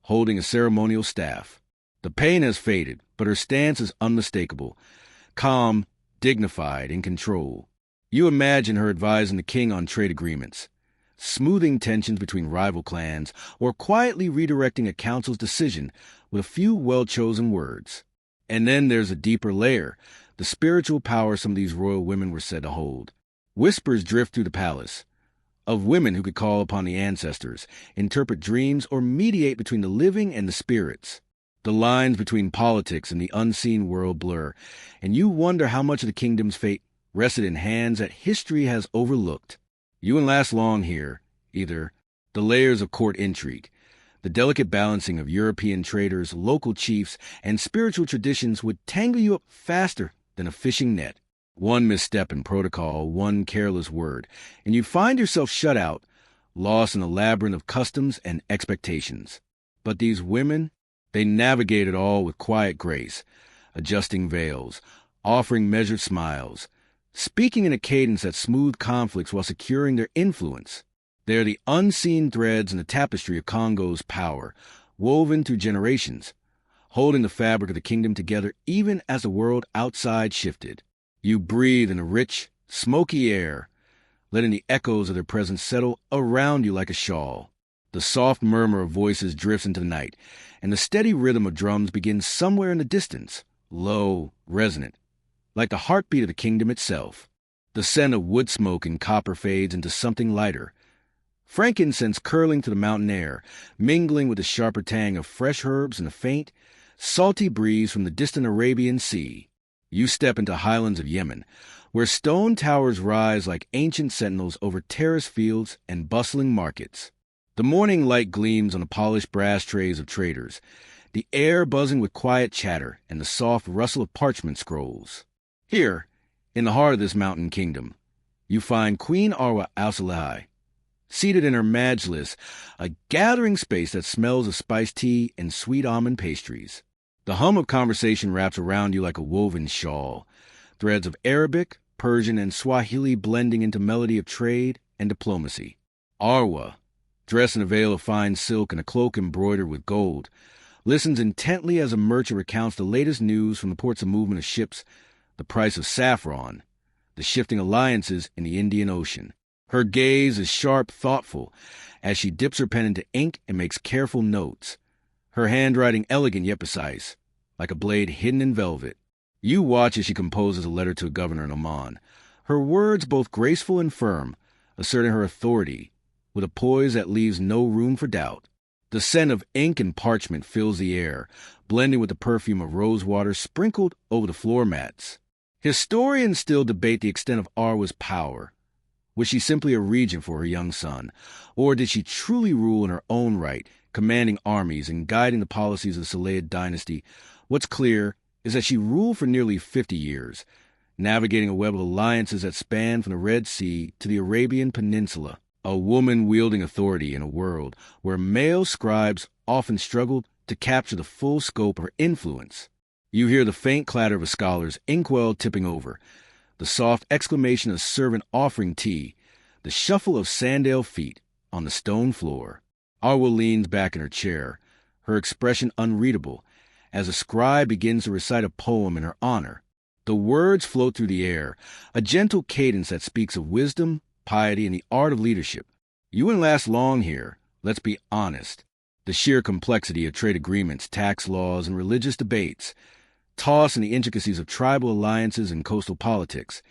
holding a ceremonial staff. The pain has faded, but her stance is unmistakable, calm, dignified, in control. You imagine her advising the king on trade agreements, smoothing tensions between rival clans, or quietly redirecting a council's decision with a few well-chosen words. And then there's a deeper layer, the spiritual power some of these royal women were said to hold. Whispers drift through the palace, of women who could call upon the ancestors, interpret dreams, or mediate between the living and the spirits. The lines between politics and the unseen world blur, and you wonder how much of the kingdom's fate rested in hands that history has overlooked. You wouldn't last long here, either. The layers of court intrigue, the delicate balancing of European traders, local chiefs, and spiritual traditions would tangle you up faster than a fishing net. One misstep in protocol, one careless word, and you find yourself shut out, lost in a labyrinth of customs and expectations. But these women, they navigate it all with quiet grace, adjusting veils, offering measured smiles, speaking in a cadence that smoothed conflicts while securing their influence. They are the unseen threads in the tapestry of Congo's power, woven through generations, holding the fabric of the kingdom together even as the world outside shifted. You breathe in the rich, smoky air, letting the echoes of their presence settle around you like a shawl. The soft murmur of voices drifts into the night, and the steady rhythm of drums begins somewhere in the distance, low, resonant, like the heartbeat of the kingdom itself. The scent of wood smoke and copper fades into something lighter, frankincense curling through the mountain air, mingling with the sharper tang of fresh herbs and the faint, salty breeze from the distant Arabian Sea. You step into highlands of Yemen, where stone towers rise like ancient sentinels over terraced fields and bustling markets. The morning light gleams on the polished brass trays of traders, the air buzzing with quiet chatter and the soft rustle of parchment scrolls. Here, in the heart of this mountain kingdom, you find Queen Arwa al-Salihai, seated in her majlis, a gathering space that smells of spiced tea and sweet almond pastries. The hum of conversation wraps around you like a woven shawl, threads of Arabic, Persian, and Swahili blending into melody of trade and diplomacy. Arwa, dressed in a veil of fine silk and a cloak embroidered with gold, listens intently as a merchant recounts the latest news from the ports of movement of ships, the price of saffron, the shifting alliances in the Indian Ocean. Her gaze is sharp, thoughtful, as she dips her pen into ink and makes careful notes, her handwriting elegant yet precise, like a blade hidden in velvet. You watch as she composes a letter to a governor in Oman, her words both graceful and firm, asserting her authority, with a poise that leaves no room for doubt. The scent of ink and parchment fills the air, blending with the perfume of rosewater sprinkled over the floor mats. Historians still debate the extent of Arwa's power. Was she simply a regent for her young son, or did she truly rule in her own right, commanding armies and guiding the policies of the Salayid dynasty? What's clear is that she ruled for nearly 50 years, navigating a web of alliances that spanned from the Red Sea to the Arabian Peninsula. A woman wielding authority in a world where male scribes often struggled to capture the full scope of her influence. You hear the faint clatter of a scholar's inkwell tipping over, the soft exclamation of a servant offering tea, the shuffle of sandal feet on the stone floor. Arwa leans back in her chair, her expression unreadable, as a scribe begins to recite a poem in her honor. The words float through the air, a gentle cadence that speaks of wisdom, piety, and the art of leadership. You wouldn't last long here, let's be honest. The sheer complexity of trade agreements, tax laws, and religious debates, tossed in the intricacies of tribal alliances and coastal politics,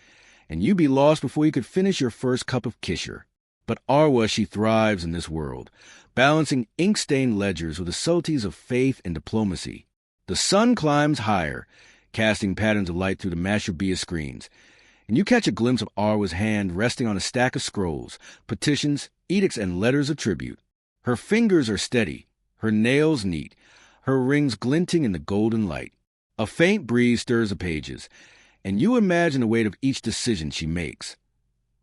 and you'd be lost before you could finish your first cup of kisher. But Arwa, she thrives in this world, balancing ink-stained ledgers with the subtleties of faith and diplomacy. The sun climbs higher, casting patterns of light through the mashrabiyah screens, and you catch a glimpse of Arwa's hand resting on a stack of scrolls, petitions, edicts, and letters of tribute. Her fingers are steady, her nails neat, her rings glinting in the golden light. A faint breeze stirs the pages, and you imagine the weight of each decision she makes,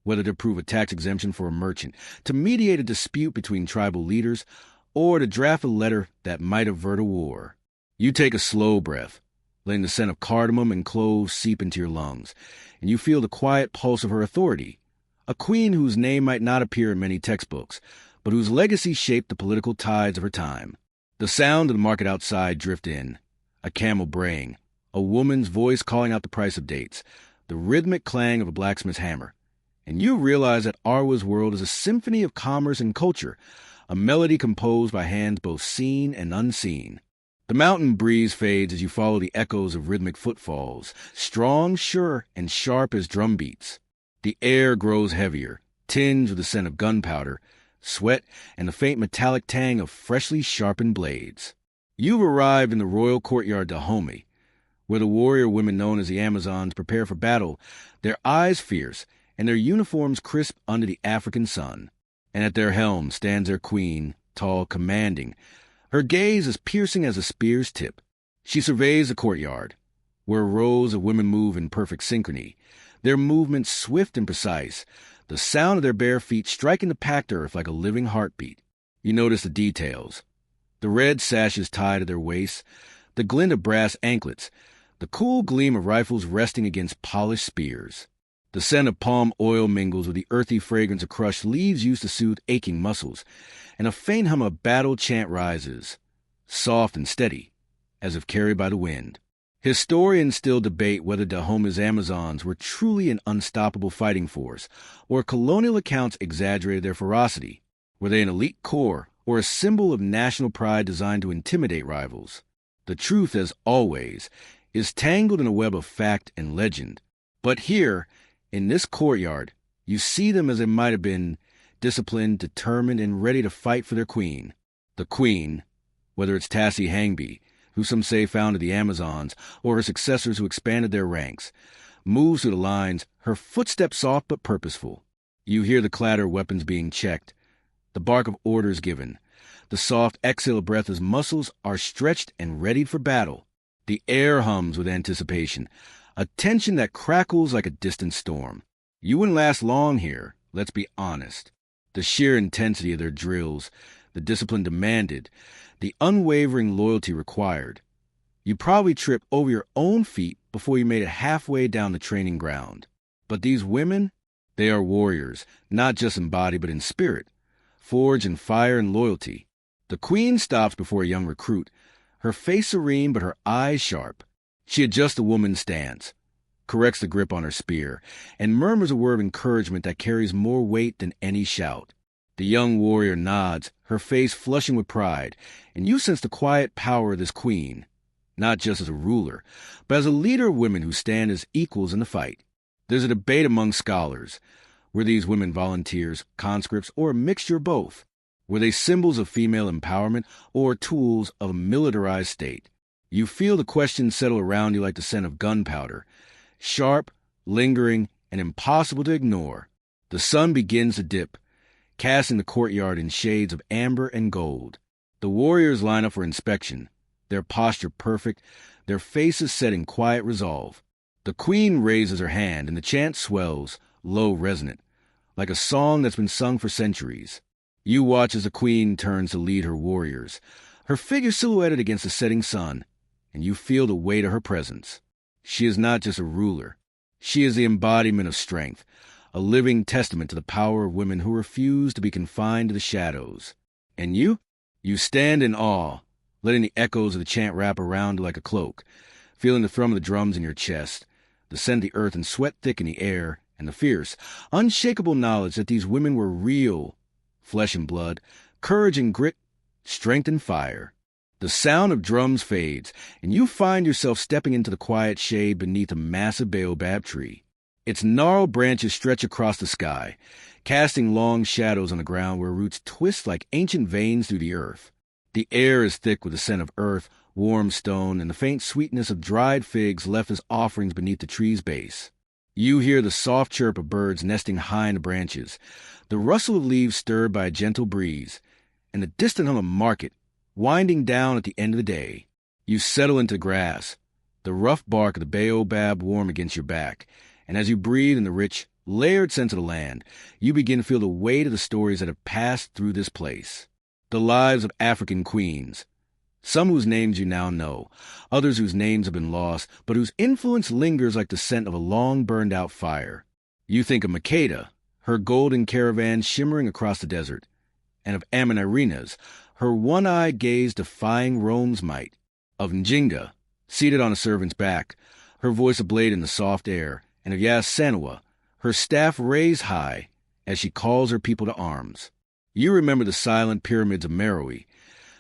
whether to approve a tax exemption for a merchant, to mediate a dispute between tribal leaders, or to draft a letter that might avert a war. You take a slow breath, letting the scent of cardamom and cloves seep into your lungs, and you feel the quiet pulse of her authority, a queen whose name might not appear in many textbooks, but whose legacy shaped the political tides of her time. The sound of the market outside drift in, a camel braying, a woman's voice calling out the price of dates, the rhythmic clang of a blacksmith's hammer, and you realize that Arwa's world is a symphony of commerce and culture, a melody composed by hands both seen and unseen. The mountain breeze fades as you follow the echoes of rhythmic footfalls, strong, sure, and sharp as drum beats. The air grows heavier, tinged with the scent of gunpowder, sweat, and the faint metallic tang of freshly sharpened blades. You've arrived in the royal courtyard Dahomey, where the warrior women known as the Amazons prepare for battle, their eyes fierce and their uniforms crisp under the African sun. And at their helm stands their queen, tall, commanding, her gaze as piercing as a spear's tip. She surveys the courtyard, where rows of women move in perfect synchrony, their movements swift and precise, the sound of their bare feet striking the packed earth like a living heartbeat. You notice the details, the red sashes tied to their waists, the glint of brass anklets, the cool gleam of rifles resting against polished spears. The scent of palm oil mingles with the earthy fragrance of crushed leaves used to soothe aching muscles, and a faint hum of battle chant rises, soft and steady, as if carried by the wind. Historians still debate whether Dahomey's Amazons were truly an unstoppable fighting force, or colonial accounts exaggerated their ferocity. Were they an elite corps, or a symbol of national pride designed to intimidate rivals. The truth, as always, is tangled in a web of fact and legend. But here, in this courtyard, you see them as they might have been, disciplined, determined, and ready to fight for their queen. The queen, whether it's Tassie Hangby, who some say founded the Amazons, or her successors who expanded their ranks, moves through the lines, her footsteps soft but purposeful. You hear the clatter of weapons being checked, the bark of orders given, the soft exhale of breath as muscles are stretched and readied for battle. The air hums with anticipation, a tension that crackles like a distant storm. You wouldn't last long here, let's be honest. The sheer intensity of their drills, the discipline demanded, the unwavering loyalty required. You probably trip over your own feet before you made it halfway down the training ground. But these women, they are warriors, not just in body but in spirit, forged in fire and loyalty. The queen stops before a young recruit, her face serene but her eyes sharp. She adjusts the woman's stance, corrects the grip on her spear, and murmurs a word of encouragement that carries more weight than any shout. The young warrior nods, her face flushing with pride, and you sense the quiet power of this queen, not just as a ruler, but as a leader of women who stand as equals in the fight. There's a debate among scholars. Were these women volunteers, conscripts, or a mixture of both? Were they symbols of female empowerment or tools of a militarized state? You feel the questions settle around you like the scent of gunpowder, sharp, lingering, and impossible to ignore. The sun begins to dip, casting the courtyard in shades of amber and gold. The warriors line up for inspection, their posture perfect, their faces set in quiet resolve. The queen raises her hand, and the chant swells, low, resonant, like a song that's been sung for centuries. You watch as the queen turns to lead her warriors, her figure silhouetted against the setting sun, and you feel the weight of her presence. She is not just a ruler. She is the embodiment of strength, a living testament to the power of women who refuse to be confined to the shadows. And you? You stand in awe, letting the echoes of the chant wrap around you like a cloak, feeling the thrum of the drums in your chest, the scent of the earth and sweat thick in the air, and the fierce, unshakable knowledge that these women were real, flesh and blood, courage and grit, strength and fire. The sound of drums fades, and you find yourself stepping into the quiet shade beneath a massive baobab tree. Its gnarled branches stretch across the sky, casting long shadows on the ground where roots twist like ancient veins through the earth. The air is thick with the scent of earth, warm stone, and the faint sweetness of dried figs left as offerings beneath the tree's base. You hear the soft chirp of birds nesting high in the branches, the rustle of leaves stirred by a gentle breeze, and the distant hum of market winding down at the end of the day. You settle into grass, the rough bark of the baobab warm against your back, and as you breathe in the rich, layered scent of the land, you begin to feel the weight of the stories that have passed through this place. The lives of African queens, some whose names you now know, others whose names have been lost, but whose influence lingers like the scent of a long burned-out fire. You think of Makeda, her golden caravan shimmering across the desert, and of Amanirenas, her one-eyed gaze defying Rome's might, of Njinga, seated on a servant's back, her voice ablaze in the soft air, and of Asantewaa, her staff raised high as she calls her people to arms. You remember the silent pyramids of Meroe,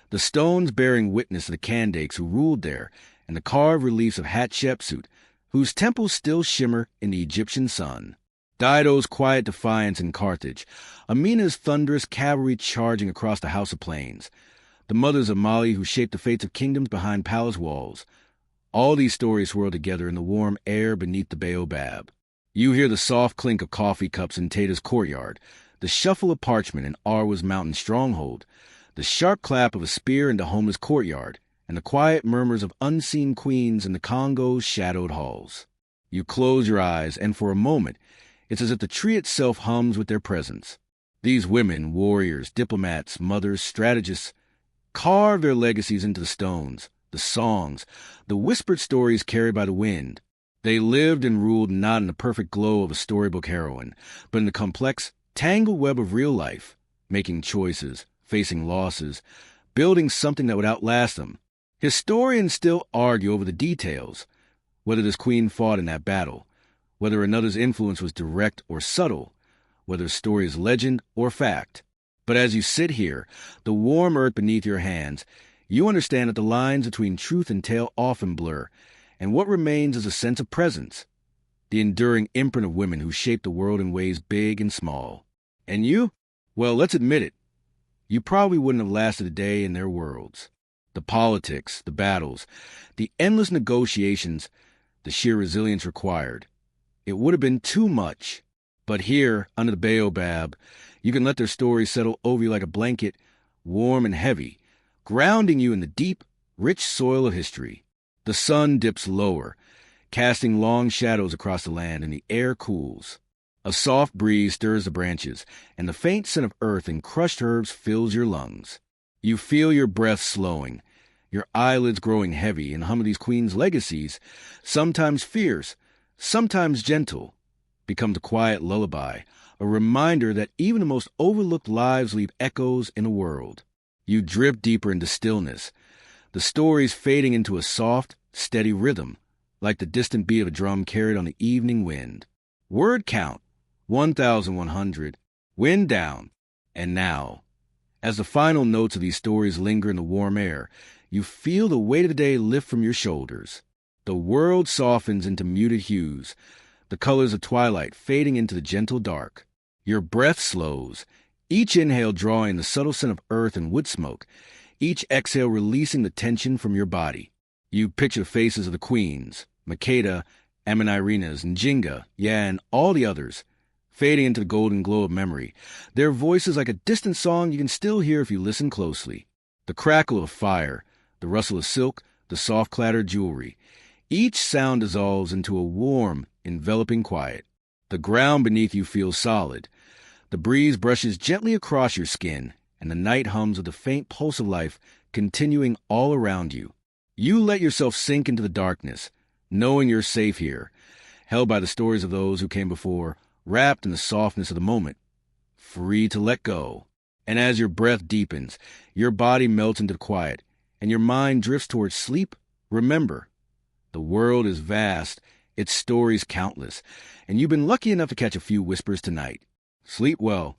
the stones bearing witness to the Kandakes who ruled there, and the carved reliefs of Hatshepsut, whose temples still shimmer in the Egyptian sun. Dido's quiet defiance in Carthage, Amina's thunderous cavalry charging across the House of Plains, the mothers of Mali who shaped the fates of kingdoms behind palace walls. All these stories swirl together in the warm air beneath the baobab. You hear the soft clink of coffee cups in Tata's courtyard, the shuffle of parchment in Arwa's mountain stronghold, the sharp clap of a spear in Dahoma's courtyard, and the quiet murmurs of unseen queens in the Congo's shadowed halls. You close your eyes, and for a moment, it's as if the tree itself hums with their presence. These women, warriors, diplomats, mothers, strategists, carve their legacies into the stones, the songs, the whispered stories carried by the wind. They lived and ruled not in the perfect glow of a storybook heroine, but in the complex, tangled web of real life, making choices, facing losses, building something that would outlast them. Historians still argue over the details, whether this queen fought in that battle, whether another's influence was direct or subtle, whether the story is legend or fact. But as you sit here, the warm earth beneath your hands, you understand that the lines between truth and tale often blur, and what remains is a sense of presence, the enduring imprint of women who shaped the world in ways big and small. And you? Well, let's admit it. You probably wouldn't have lasted a day in their worlds. The politics, the battles, the endless negotiations, the sheer resilience required. It would have been too much. But here, under the baobab, you can let their stories settle over you like a blanket, warm and heavy, grounding you in the deep, rich soil of history. The sun dips lower, casting long shadows across the land, and the air cools. A soft breeze stirs the branches, and the faint scent of earth and crushed herbs fills your lungs. You feel your breath slowing, your eyelids growing heavy, and hum of these queens' legacies, sometimes fierce, sometimes gentle, becomes a quiet lullaby, a reminder that even the most overlooked lives leave echoes in a world. You drift deeper into stillness, the stories fading into a soft, steady rhythm, like the distant beat of a drum carried on the evening wind. Word count, 1,100. Wind down. And now, as the final notes of these stories linger in the warm air, you feel the weight of the day lift from your shoulders. The world softens into muted hues, the colors of twilight fading into the gentle dark. Your breath slows, each inhale drawing the subtle scent of earth and wood smoke, each exhale releasing the tension from your body. You picture the faces of the queens, Makeda, Amanirenas, Njinga, and all the others, fading into the golden glow of memory, their voices like a distant song you can still hear if you listen closely. The crackle of fire, the rustle of silk, the soft clatter of jewelry. Each sound dissolves into a warm, enveloping quiet. The ground beneath you feels solid. The breeze brushes gently across your skin, and the night hums with the faint pulse of life continuing all around you. You let yourself sink into the darkness, knowing you're safe here, held by the stories of those who came before, wrapped in the softness of the moment, free to let go. And as your breath deepens, your body melts into the quiet, and your mind drifts towards sleep, remember, the world is vast, its stories countless, and you've been lucky enough to catch a few whispers tonight. Sleep well.